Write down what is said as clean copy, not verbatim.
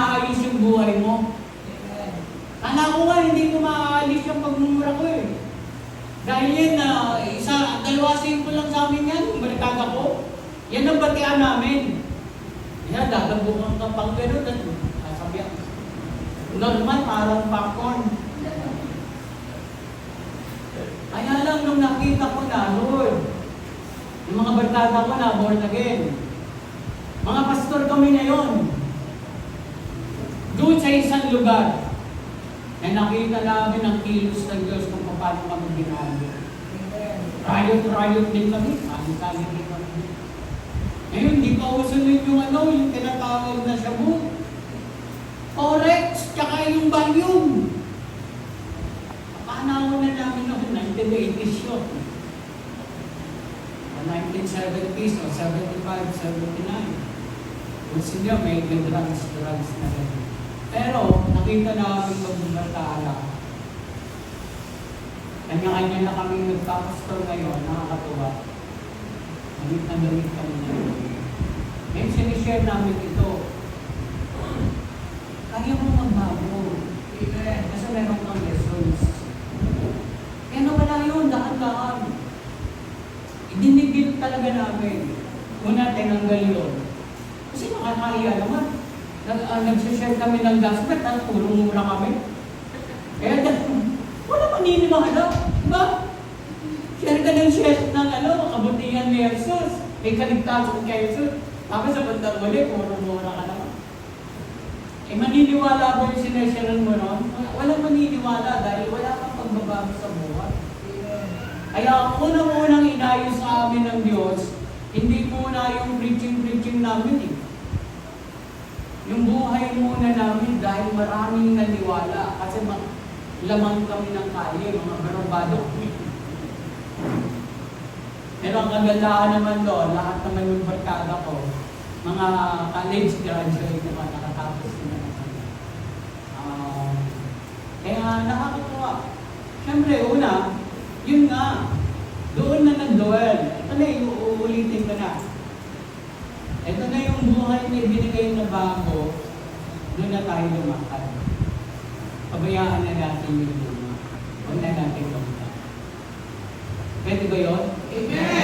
inaayos yung buhay mo. Kala ko nga, hindi ko maaalis yung pagmumura ko eh. Dahil yan na, dalawa ko lang sa amin yan, yung barikada ko. Yan ang batian namin. Yan, dadabukan ka pang gano'n at sabihan. Normal, parang popcorn. Kaya lang nung nakita ko na, Lord, yung mga barkada ko na born again. Mga pastor kami ngayon. Doon sa isang lugar, na nakita namin ang kilos ng Diyos kung paano kami ginagawa. Riot din kami, kami din kami. Ngayon, hindi pa usunod yung tinatawag na shabu. Orex, tsaka yung Valium. Panahon na namin noon, 1980s yun. 1970s o 75, 79. Gusto niya, may drugs na rin. Pero, nakita namin mag-barkada. Kanya-kanya na kami nagpapastor ngayon, nakakatuwa. Galit na galit kami na yun. Ngayon, sinishare namin ito. Kaya mo magbago. Kasi meron kang lessons. Kaya nawala yun, daan-daan. Idinigil talaga namin. Una, tinanggal yun. Kasi nakakaya naman. Nagsishare kami ng gospel, at tulong muna kami. Kaya wala maniniwala. Diba? Share ka ng share ng kabutihan ni Jesus. May kaligtasan kay Jesus. Tapos sa bandang muli, puro-mura ka naman. Maniniwala ba yung sineshare mo nun? Walang maniniwala dahil wala kang pagbabago sa buhay. Kaya ang unang-unang inayos sa amin ng Diyos, hindi muna yung preaching namin eh. Yung buhay muna namin dahil maraming naniwala kasi lamang kami ng kalye, mga barabado. Pero ang kagandahan naman doon, lahat naman yung barkada ko, mga college graduate naman, nakatapos na kami. Kaya nakakatuwa. Siyempre, una, yun nga, doon na nag-dwell. Ito na yung uulitin ko na. Ito na yung buhay na ibinigay na bago, doon na tayo lumakad. Pabayaan na natin yung luma. Huwag na natin lumakad. Pwede ba yun? Amen!